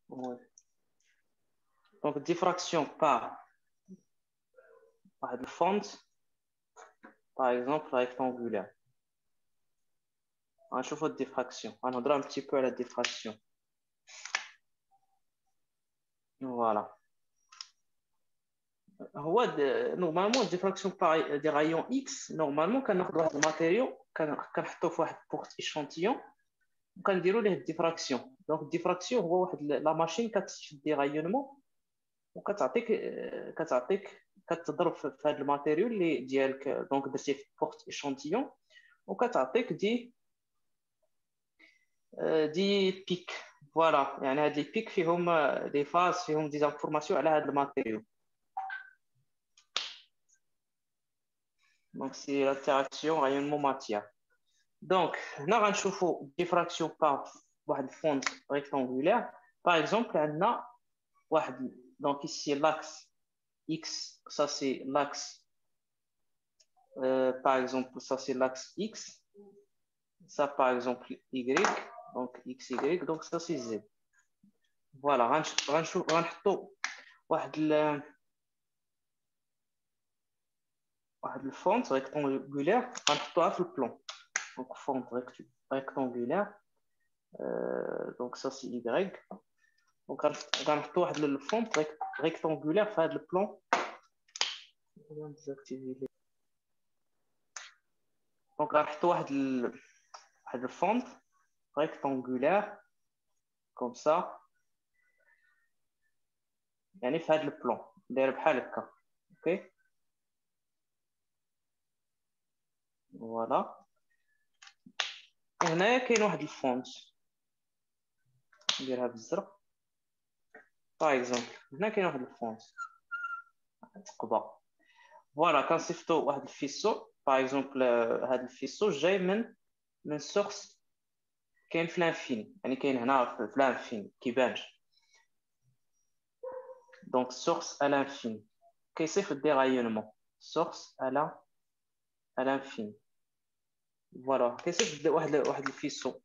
Ouais. Donc, diffraction par le fond, par exemple, rectangulaire. On chauffe votre diffraction. On va un petit peu à la diffraction. Voilà. Normalement, diffraction par des rayons X, normalement, quand on a des matériaux, quand on a pour échantillon, on a une diffraction. Donc, diffraction, la machine qui a des rayonnements, كتضرب في هذا الماتيريال اللي ديالك دونك درتي في بورت اشانتيون وكتعطيك دي بيك فوالا يعني هاد لي بيك فيهم دي فاز فيهم دي انفورماسيون على هاد الماتيريال دونك سي لانتيراكسيون رayonnement ماتيير دونك هنا غنشوفوا ديفراكسيون بار واحد الفوند ريكتانغولير باغ اكزومبل عندنا واحد دونك ici l'axe X, ça c'est l'axe, par exemple, ça c'est l'axe X, ça par exemple Y, donc XY, donc ça c'est Z. Voilà, غنحطو واحد الفونت rectangulaire غنحطوها في البلان. Donc fond rectangulaire, donc ça c'est Y. Donc غنحطو واحد الفونت rectangulaire في هذا البلان. Donc غنحطو واحد الفونت rectangulaire comme ça. يعني في هذا البلان داير بحال هكا اوكي فوالا هنايا كاين واحد الفونت نديرها بالزرق باغ اكزومبل هنا كاين واحد الفونت تقبى فوالا كنصيفطو واحد الفيسو باغ اكزومبل هذا الفيسو جاي من سورس كاين في لانفيني يعني كاين هنا في لانفيني كيبانش دونك سورس à l'infini كيصيفط دي رايونمون سورس à l'infini فوالا كيصيفط واحد الفيسو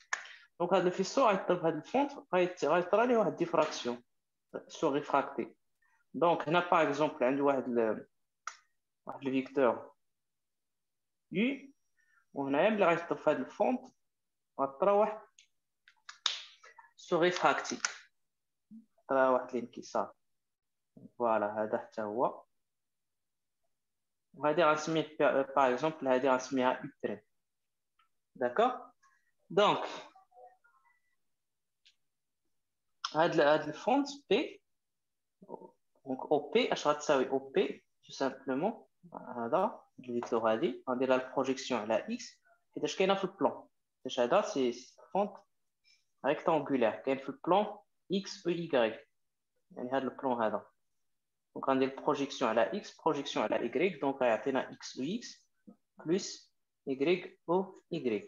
دونك هذا الفيسو غيضرب هذا الفونت غيطرى ليه واحد ديفراكسيون سو ريفراكتي دونك هنا باغ اكزومبل عنده واحد الفيكتور يو وهنايا ملي غيضرب في هذا الفونت غطرى واحد سو ريفراكتي طرا واحد الانكسار فوالا هذا حتى هو وهذه غنسميه باغ اكزومبل هذه غنسميها يو بريم داكور دونك هاد الفونت بي دونك او بي اش غتساوي او بي تو سامبلومون هذا الفيكتور هذه غندير لها البروجيكسيون على اكس حيتاش كاينه في البلان حيتاش هذا سي فونت ريكتانغولير كاين في البلان اكس او واي يعني هذا البلان هذا دونك غندير البروجيكسيون على اكس بروجيكسيون على واي دونك غيعطينا اكس او اكس بلس واي او واي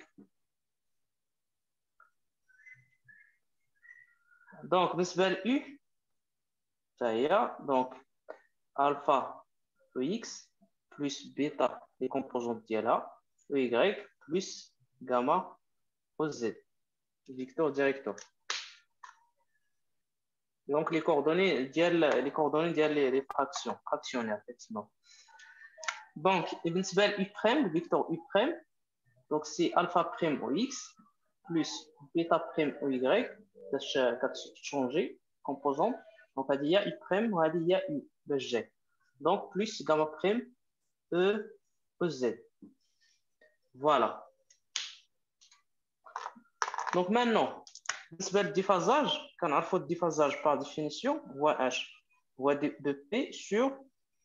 دونك بالنسبه ل فهي دونك الفا او اكس بلس بيتا لي كومبوزونت ديالها او واي بلس غاما او زد فيكتور ديريكتور دونك لي كوردوني ديال لي فراكسيون فراكسيونير effectivement دونك بالنسبه ل U prime فيكتور U prime دونك سي الفا بريم او اكس بلس بيتا بريم او واي باش كتشونجي كومبوزونت دونك هذه هي U prime وهذه هي U باش جاي دونك بلس غاما بريم او زد فوالا دونك maintenant بالنسبه للديفازاج كنعرفوا الديفازاج par définition هو اش هو de P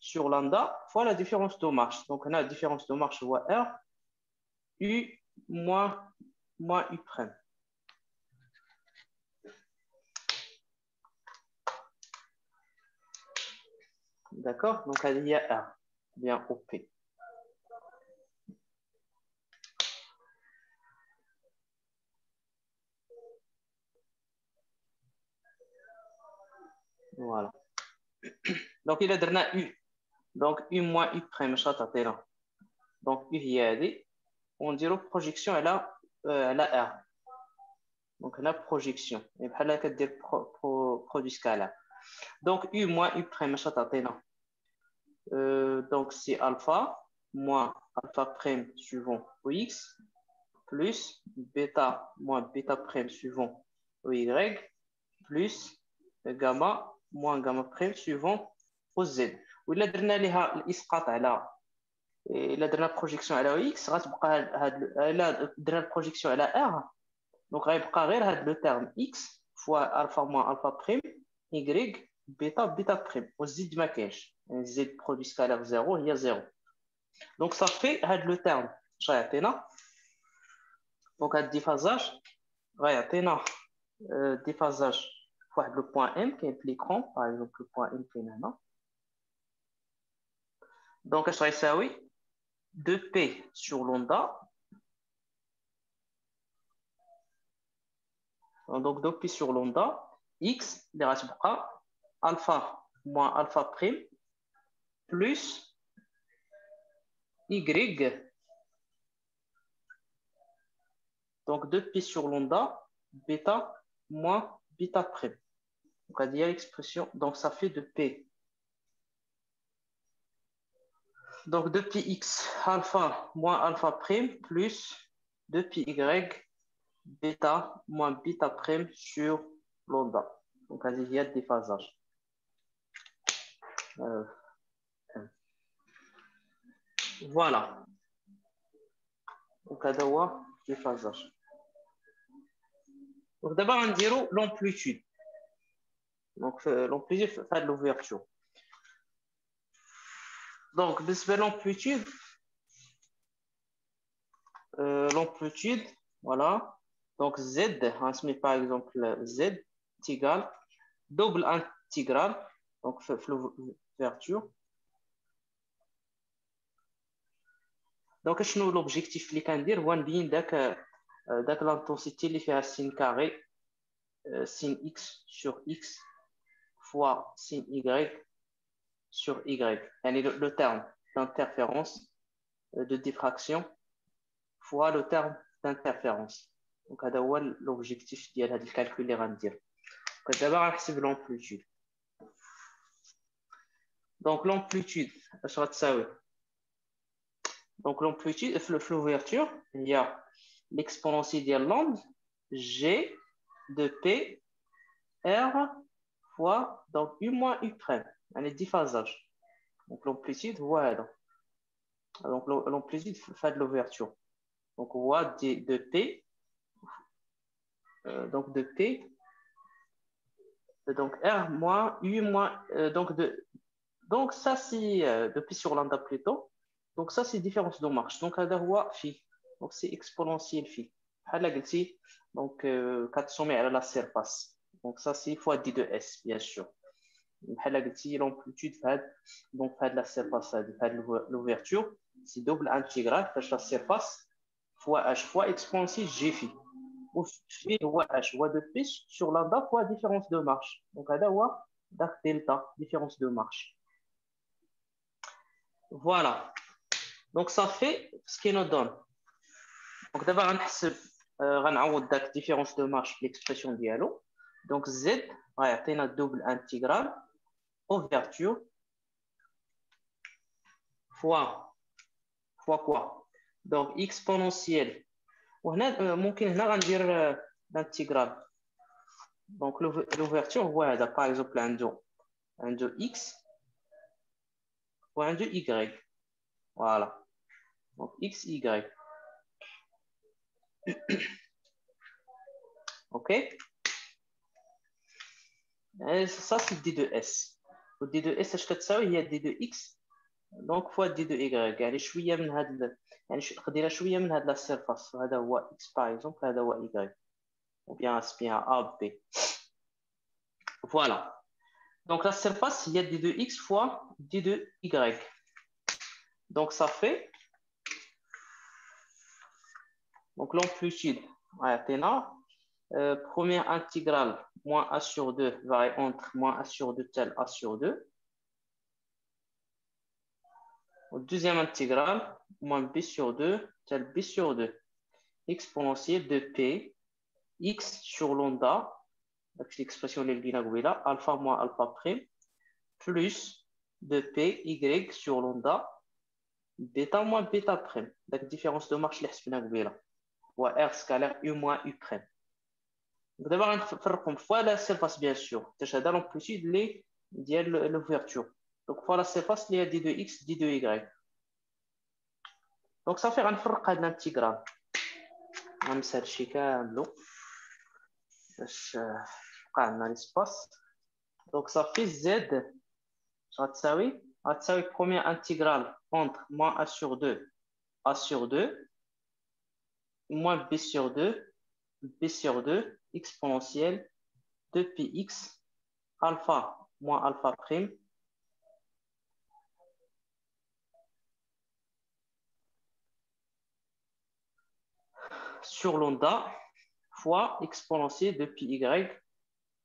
sur lambda fois la différence de marche donc هنا la différence de marche هو R U moins U prime d'accord donc هذه هي R bien OP voilà donc il a درنا U donc U moins U prime اش غتعطينا donc U هي هذه ونديرو بروجيكسيون على R donc هنا بروجيكسيون يعني بحال كدير produit scalaire. Donc, U moins U prime, donc c'est alpha moins alpha prime suivant X plus bêta moins bêta prime suivant Y plus gamma moins gamma prime suivant Z. وإلا درنا لها الإسقاط على إلا درنا بروجيكسيون على X غتبقى إلا درنا البروجيكسيون على R دونك غيبقى غير هاد لو تيرم X فوا ألفا موان ألفا بريم Y بيتا بيتا بريم والزد ما كاينش يعني زد برودوي سكالير زيرو هي زيرو دونك صافي هاد لو تيرم اش غيعطينا دونك هاد الديفازاج غيعطينا ديفازاج فواحد لو بوين ام كاين في ليكرون باغ اكزومبل لو بوين ام كاين هنا دونك اش غيساوي 2p sur lambda donc 2p sur lambda x اللي غتبقى alpha moins alpha prime plus y donc 2p sur lambda bêta moins bêta prime donc on va dire l'expression donc ça fait 2p donc 2px alpha moins alpha prime plus 2py bêta moins bêta prime sur lambda donc on va dire déphasage voilà donc هذا هو déphasage donc d'abord on dirait l'amplitude donc l'amplitude fait de l'ouverture donc بالنسبة l'amplitude l'amplitude voilà donc z on se met par exemple z est égal double intégrale donc l'ouverture donc شنو l'objectif اللي كندير هو نبين داك l'intensité اللي فيها sin carré sin x sur x fois sin y sur y يعني le terme d'interférence de diffraction fois le terme d'interférence donc هذا هو l'objectif ديال هذا الكالكول اللي غندير دابا غنحسب l'amplitude donc l'amplitude اش غتساوي donc l'amplitude في l'ouverture il y a l'exponentielle ديال l'onde g de p r fois donc u moins u prime يعني déphasage donc l'amplitude هو هذا donc l'amplitude fait de l'ouverture donc on voit de p donc de p donc r moins u moins donc ça c'est de p sur lambda plutôt donc ça c'est différence de marche donc هذا هو phi donc c'est exponentiel phi بحال قلتي donc كتسومي على la surface donc ça c'est fois d de s bien sûr بحال قلتي l'amplitude في هاد donc في هاد la surface في هاد l'ouverture c'est double intégrale فاش la surface fois h fois exponentielle g phi و phi هو h هو de p sur lambda fois différence de marche donc هذا هو داك delta différence de marche voilà donc ça fait ce qui nous donne donc d'abord غنحسب غنعوض داك différence de marche في l'expression ديالو donc z غيعطينا double intégrale ouverture fois quoi donc exponentielle وهنا ممكن هنا غندير l'intégrale donc l'ouverture هو هذا par exemple عنده x وعنده y voilà donc x y ok et ça c'est d de s و d de s اش كتساوي هي d de x donc fois d de y يعني شويه من هاد يعني خدينا شويه من هاد لا سيرفاس هذا هو x par exemple هذا هو y ou bien اسميها a b voilà donc la surface il y a d de x fois d de y donc ça fait donc l'amplitude غيعطينا première intégrale moins a sur 2 varie entre moins a sur 2 tel a sur 2 deuxième intégrale moins b sur 2 tel b sur 2 exponentielle de p x sur lambda l'expression là, alpha moins alpha prime plus 2p y sur lambda bêta moins bêta prime. La différence de marche اللي ou R scalaire U moins U prime. D'abord, on fois la surface bien sûr. C'est l'amplitude de l'ouverture. Donc, fois la surface, il y a d2x, d2y. Donc, ça fait un فرق هذا الانتجرال. نمسح هادشي كاملو باش يبقى عندنا l'espace. Donc, ça fait z غتساوي premier intégral entre moins a sur 2 moins b sur 2 exponentielle 2px alpha moins alpha prime sur lambda fois exponentielle de pi y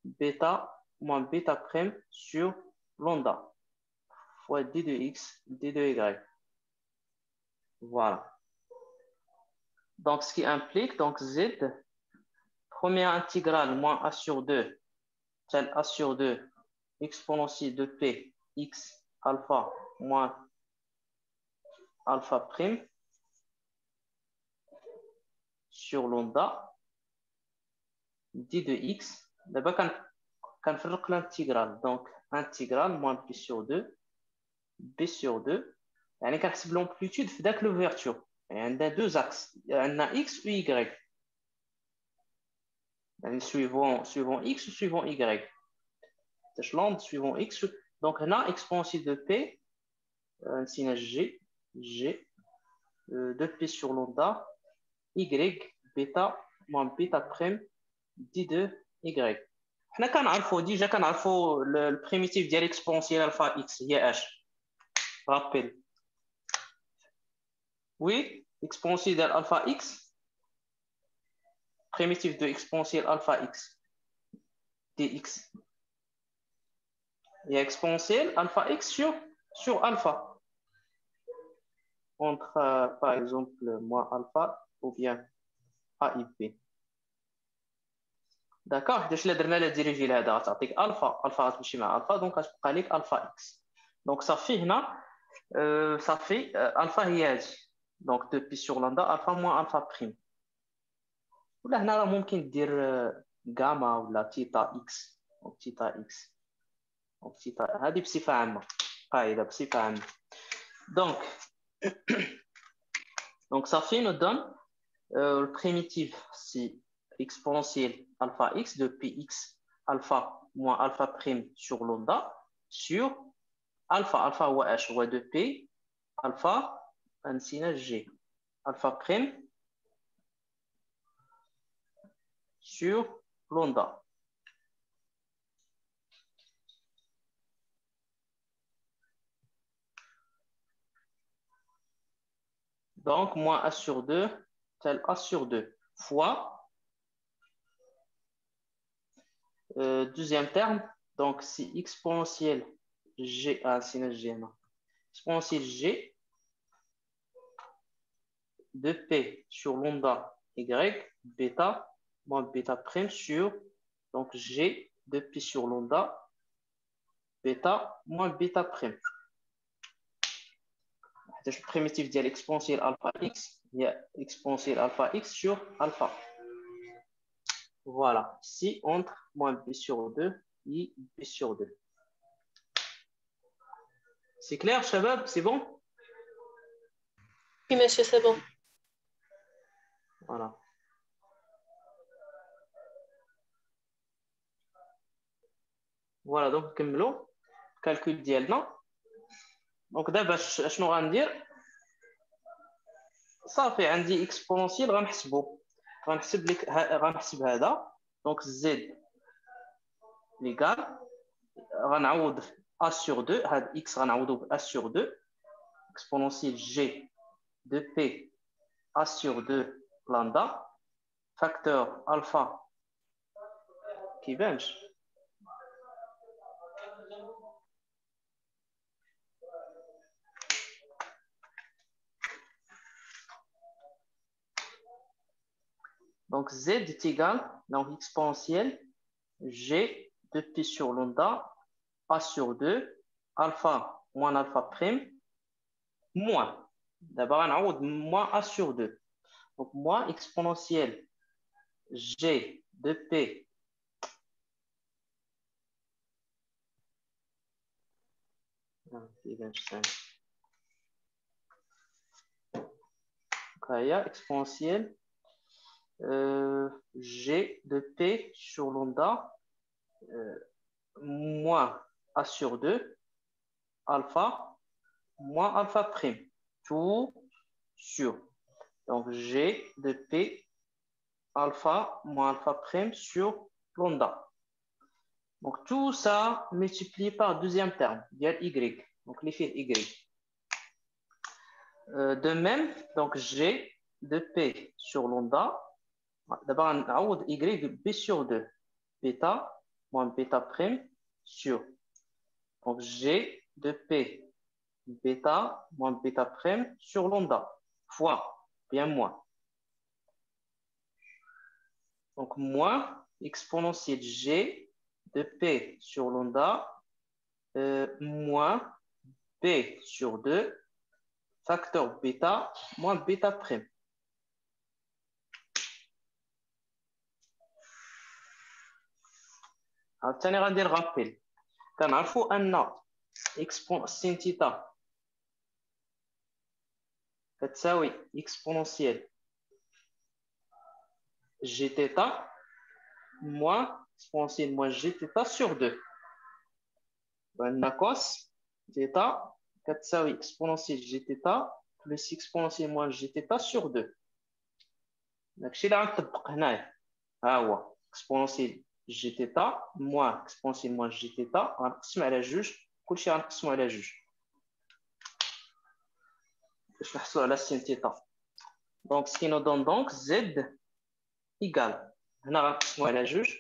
bêta moins bêta prime sur lambda fois d de x, d de y. Voilà. Donc, ce qui implique, donc z, première intégrale moins a sur 2, tel a sur 2, exponentielle de p, x, alpha, moins alpha prime, sur lambda, d de x. D'abord, quand on fait l'intégrale, donc intégrale moins p sur 2, b sur 2, يعني كنحسب l'amplitude في ذاك l'ouverture. عندنا deux axes, عندنا x ou y. يعني suivant x ou suivant y. Lambda suivant x. Donc là, exponentielle de p, signe g, 2p sur lambda, y, bêta, moins bêta prime, d de y. حنا كنعرفوا ديجا كنعرفوا البريميتيف ديال exponentielle alpha x هي h. Rappel. Oui, exponentielle de alpha x, primitif de exponentielle alpha x, dx. Il y a exponentielle alpha x sur alpha. Entre, par exemple, moins alpha ou bien a et b. D'accord? Je vais donner la dérivée là, alpha غتمشي مع alpha, donc غتبقى لك alpha x. Donc ça fait alpha هي هذه. Donc 2p sur lambda alpha moins alpha prime. ولا هنا راه ممكن دير غاما ولا تيتا اكس او تيتا اكس او تيتا هذه بصفه عامه قاعده بصفه عامه donc ça fait nous donne le primitif c'est exponentielle alpha x de px alpha moins alpha prime sur lambda sur alpha ou h ou 2p alpha نسينا g alpha prime sur lambda. Donc, moins a sur 2, tel a sur 2, fois, deuxième terme, donc c'est exponentielle g, c'est g, non. Exponentielle g de p sur lambda y, bêta, moins bêta prime sur, donc g de p sur lambda, bêta, moins bêta prime. Le primitif de l'exponentielle alpha x, il y a exponentielle alpha x sur alpha. Voilà, si entre moins b sur 2 et b sur 2. C'est clair, Shabab? C'est bon? Oui, monsieur, c'est bon. Voilà. Voilà, donc, كملوا calcul ديالنا. Donc, d'abord, شنو غندير؟ صافي عندي exponentiel غنحسب هذا. Donc, z l'égal غنعوض a sur 2 هاد x غنعوضو ب a sur 2 exponentiel g de p a sur 2 lambda facteur alpha كيبانش donc z est égal donc exponentiel G de P sur lambda, A sur 2, alpha moins alpha prime, moins. D'abord, on a moins A sur 2. Donc, moins exponentielle G de P exponentielle G de P sur lambda moins A sur 2 alpha moins alpha prime, tout sur. Donc, G de P alpha moins alpha prime sur lambda. Donc, tout ça multiplié par deuxième terme, Y. Donc, l'effet Y. De même, donc G de P sur lambda. D'abord, on a Y B sur 2. Bêta moins bêta prime sur. Donc, G de P bêta moins bêta prime sur lambda. Fois, bien moins. Donc, moins exponentielle G de P sur lambda moins B sur 2 facteur bêta moins bêta prime. ثاني غندير رابيل. كنعرفوا ان سين تيتا كتساوي اكسبونونسيال جي تيتا moins exponentielle moins g θ sur 2. عندنا cos θ كتساوي exponentielle g θ plus exponentielle moins g θ sur 2. داكشي اللي غنطبق هنايا. ها هو exponentielle g θ moins exponentielle moins g θ غنقسم على جوج. كلشي غنقسمو على جوج باش نحصلوا على sin θ. دونك ce qui nous donne donc z égal. هنا غنقسمو على جوج.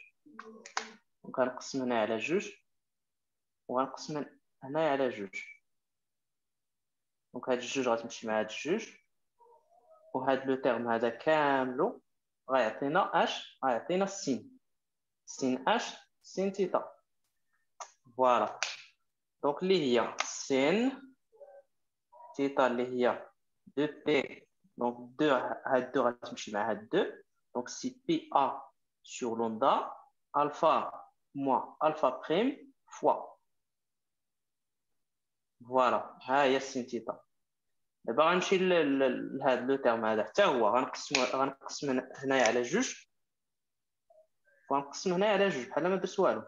دونك غنقسم هنا على جوج وغنقسم هنايا على جوج. دونك هاد الجوج غتمشي مع هاد الجوج وهاد لو تيرم هذا كاملو غيعطينا اش غيعطينا سين اش سين تيتا. فوالا دونك اللي هي سين تيتا اللي هي دو بي. دونك دو هاد دو غتمشي مع هاد دو. دونك سي بي ا sur lambda alpha moins alpha prime fois. فوالا ها هي سين تيتا. دابا غنمشي لهذا لو تيرم هذا حتى هو غنقسم هنايا على جوج وغنقسم هنايا على جوج بحال ما درت والو.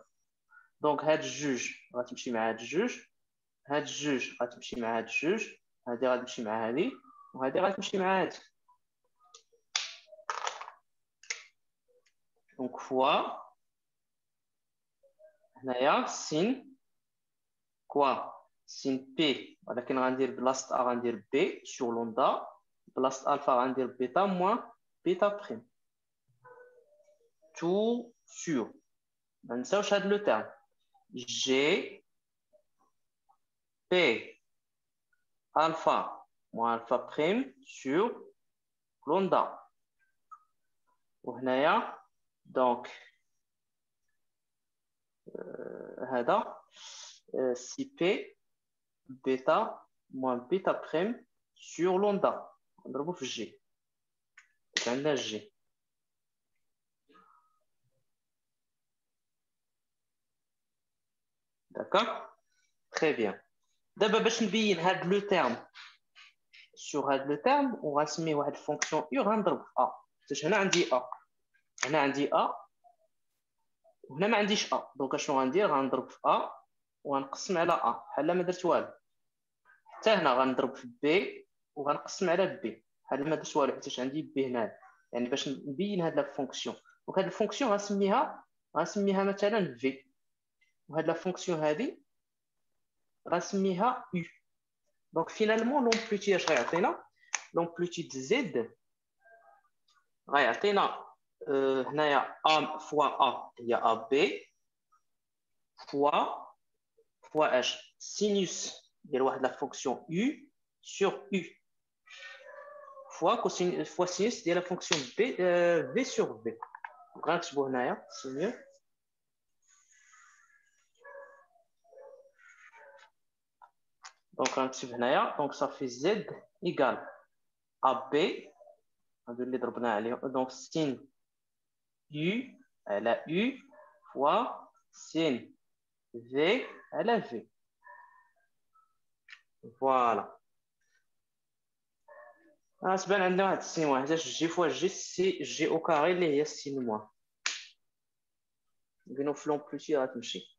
دونك هاد الجوج غتمشي مع هاد الجوج. هاد الجوج غتمشي مع هاد الجوج. هادي غتمشي مع هادي وهادي غتمشي مع هادي. دونك فوا هنايا سين كوا سين بي ولكن غندير بلاصه ا غندير بي سور لوندا بلاصه الفا غندير بيتا موان بيتا بريم تو سور. ما نساوش هاد لو تيرم جي بي الفا موان الفا بريم سور لوندا. وهنايا دونك هذا سي بي بيتا موان بيتا بريم سور لوندا نضربو في الجي. عندنا الجي. داكوغ تري بيان. دابا باش نبين هاد لو تيرم سور هاد لو تيرم وغنسميه واحد الفونكسيون يو غنضرب في ا. حيت هنا عندي ا هنا عندي ا وهنا ما عنديش ا. دونك اشنو غندير غنضرب في ا وغنقسم على ا بحال ما درت والو. حتى هنا غنضرب في بي وغنقسم على بي بحال ما درت والو حيت عندي بي هنا. يعني باش نبين هاد لا فونكسيون. دونك هاد الفونكسيون غنسميها مثلا في. وهاد لا فونكسيون هادي غنسميها يو. دونك فينالمون لومبليتي اش غيعطينا؟ لومبليتي زد غيعطينا هنايا ا فوا ا هي ا بي فوا اش سينوس ديال واحد لا فونكسيون يو سور يو فوا سينوس ديال لا فونكسيون بي في سور بي. غنكتبو هنايا سي ميو Donc, donc ça fait Z égale AB. Donc, sin U, elle a U, fois sin V, elle a V. Voilà. C'est bien, عندنا واحد السين واحد G fois G, c'est G au carré اللي هي sin moins. نبينو في l'amplitude غتمشي.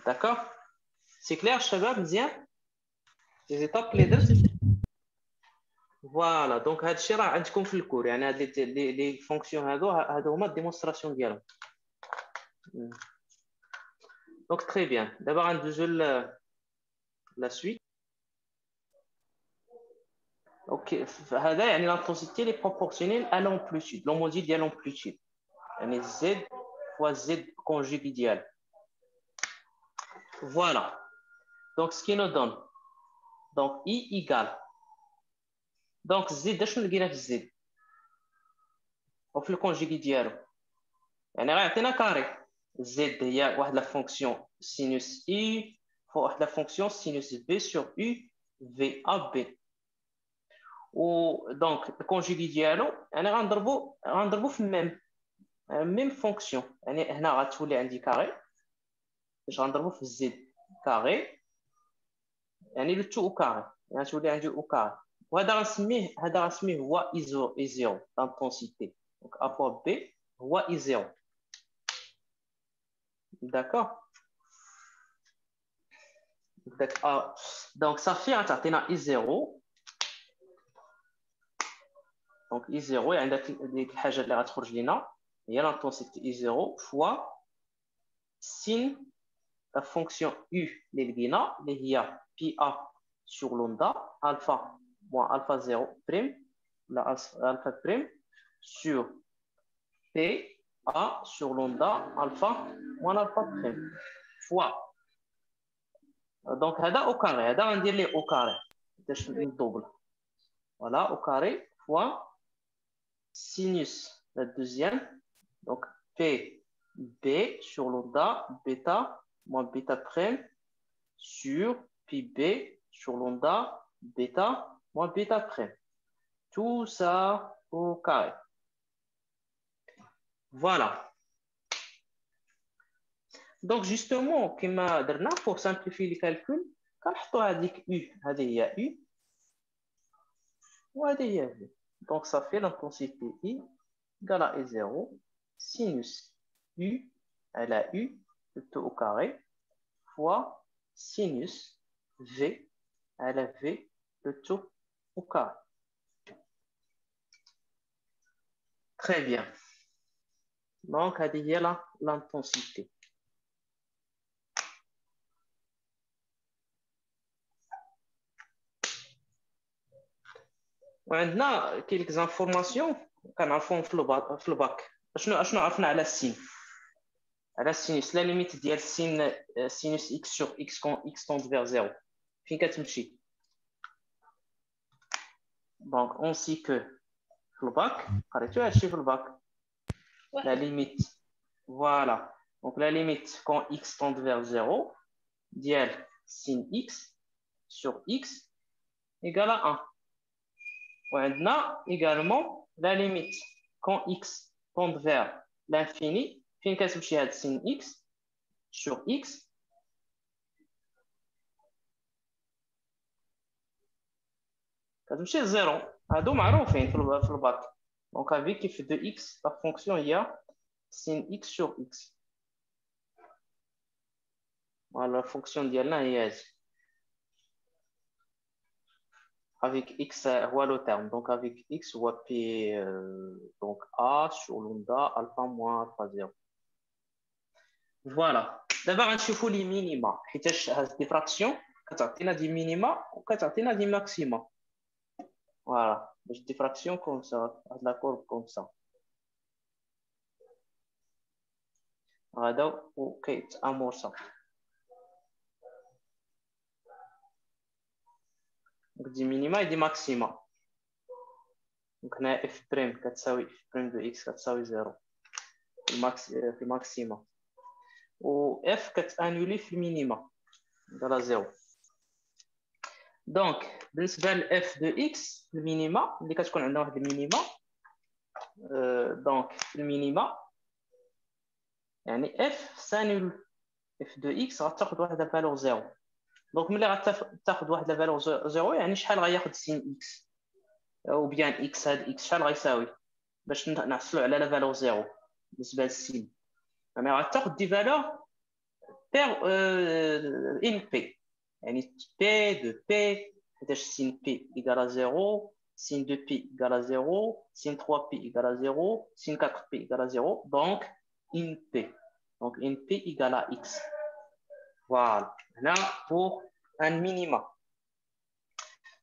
D'accord? C'est clair, شباب مزيان؟ Les étapes les deux. Voilà, donc هاد الشيء راه عندكم في الكور يعني هاد لي فونكسيون هادو هما الديمونستراسيون ديالهم. Donc très bien. D'abord غندوزو la suite. Ok, هذا يعني l'intensité est proportionnelle à l'amplitude, l'homologie ديال l'amplitude. يعني Z fois Z conjugué ديال. Voilà. Donc ce qui nous donne donc I égale donc Z اش لقينا في Z وفي الكونجيغي ديالو يعني راه يعطينا كاري Z هي واحد لا فونكسيون sinus I فوق واحد لا فونكسيون sinus B sur U V A B و دونك الكونجيغي ديالو يعني غنضربو في ميم فونكسيون يعني هنا غتولي عندي كاري باش غنضربو في Z كاري يعني لو تو او كاري يعني تولي عندي او كاري وهذا غنسميه هو اي زيرو لانتونسيتي دونك ا فوا بي هو اي زيرو داكوغ دونك صافي غتعطينا اي زيرو دونك اي زيرو عندك ديك الحاجه اللي غتخرج لينا هي لانتونسيتي اي زيرو فوا سين لا فونكسيون u اللي لقينا اللي هي بي ا sur lambda alpha moins alpha 0 prime la alpha prime sur P A sur lambda alpha moins alpha prime fois donc هذا au carré هذا غندير ليه au carré باش ندوبل voilà au carré fois sinus la deuxième donc P B sur lambda bêta moins bêta prime sur pi B sur lambda bêta moins bêta prime. Tout ça au carré. Voilà. Donc justement, pour simplifier les calculs, quand on a dit U, il y a U, il y a V. Donc ça fait l'intensité I égale à E0, sinus U, elle a U, le tout au carré, fois sinus V, elle a V, le tout au carré. Très bien. Donc, هذه هي l'intensité. وعندنا quelques informations كنعرفوهم في الباك. اشنو عرفنا على السين؟ على السينوس لا ليميت ديال سينوس x sur x quand x tend vers 0 فين كتمشي؟ دونك اون سي كو في الباك قريتو هادشي في الباك la limite voilà donc la limite quand x tend vers 0 dial sin x sur x égale à 1 وعندنا également la limite quand x tend vers l'infini فين كتمشي هاد sin x sur x كتمشي لزيرو هادو معروفين في الباك دونك avec كيف de x la fonction هي sin x sur x voilà la fonction ديالنا هي هادي avec x هو le terme donc avec x هو p donc a sur lambda alpha moins alpha 0 voilà دابا غنشوفوا لي مينيما حيتاش هاد دي فراكسيون كتعطينا دي مينيما وكتعطينا دي ماكسيما voilà des fractions comme ça de la courbe comme ça هذا وكيتامر صح دي مينيما دي ماكسيما دونك هنا اف بريم كتساوي اف بريم دو اكس كتساوي 0 في الماكسيما و اف كتانولي في المينيما égale à 0. Donc, بالنسبة ل f de x, le minima, اللي كتكون عندنا واحد المينيما. Donc, le minima, يعني f سانول f de x غتاخد واحد la valeur 0. Donc, ملي غتاخد واحد la valeur 0 يعني شحال غياخد sin x ou bien x هاد x شحال غيساوي باش نحصلوا على la valeur 0 بالنسبة للسين. يعني غتاخد دي valeur per in p. يعني p de p حيتاش sin p égale à 0, sin 2p égale à 0, sin 3p égale à 0, sin 4p égale à 0, donc in p. Donc in p égale à x. Voilà. Là, pour un minima.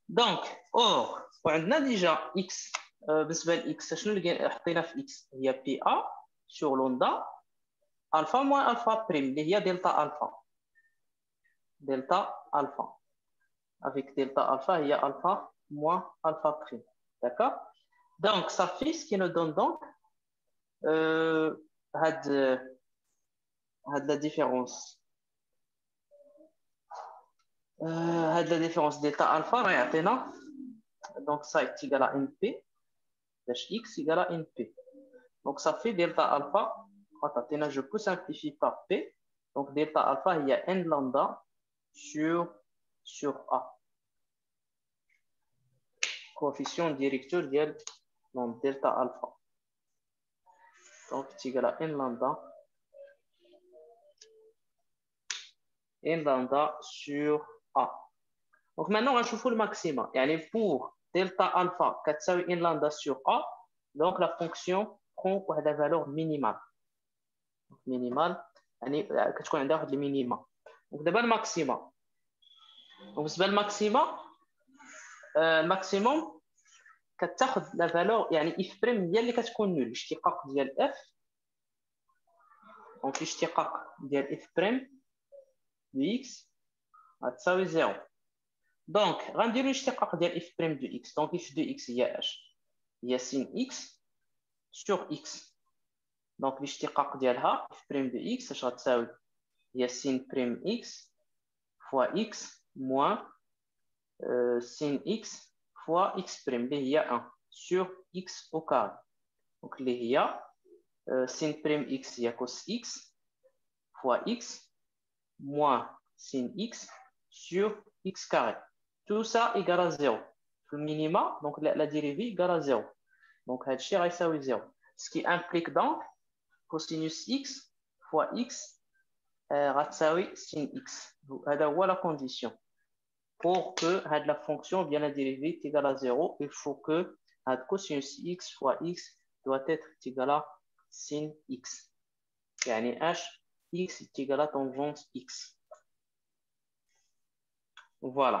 Donc, or, on a déjà x. بالنسبة ل x, شنو اللي حطينا في x؟ هي PA sur lambda alpha moins alpha prime اللي هي delta alpha. Delta alpha. Avec delta alpha, il y a alpha moins alpha prime. D'accord? Donc, ça fait ce qui nous donne donc la différence. La différence delta alpha, donc ça est égal à np, x égale à np. Donc ça fait delta alpha, je peux simplifier par p. Donc delta alpha, il y a n lambda sur a. Coefficient directeur donc delta alpha. Donc c'est égal à n lambda sur a. Donc maintenant on va chauffer le maximum. يعني pour delta alpha كتساوي n lambda sur a, donc la fonction prend la valeur minimale. Minimale يعني كتكون عندها واحد المينيما. Donc دابا الماكسيما. Donc بالنسبه للماكسيما الماكسيموم كتاخذ لا فالور يعني اف بريم هي اللي كتكون نول الاشتقاق ديال اف. دونك الاشتقاق ديال اف بريم دو اكس غتساوي 0. دونك غنديرو الاشتقاق ديال اف بريم دو اكس. دونك اف دو اكس هي اش؟ هي سين اكس سور اكس. دونك الاشتقاق ديالها اف بريم دو اكس اش غتساوي؟ هي سين بريم اكس فوا اكس موان sin x fois x prime اللي هي 1 sur x au carré. Donc اللي هي sin prime x هي cos x fois x moins sin x sur x carré. Tout ça égale à 0. Le minima, donc la dérivée égale à 0. Donc هادشي غيساوي 0. Ce qui implique donc cosinus x fois x غتساوي sin x. هذا هو la condition. Pour que la fonction bien la dérivée est égale à 0, il faut que cosinus x fois x doit être égal à sin x. يعني h x est égal à tangente x. Voilà.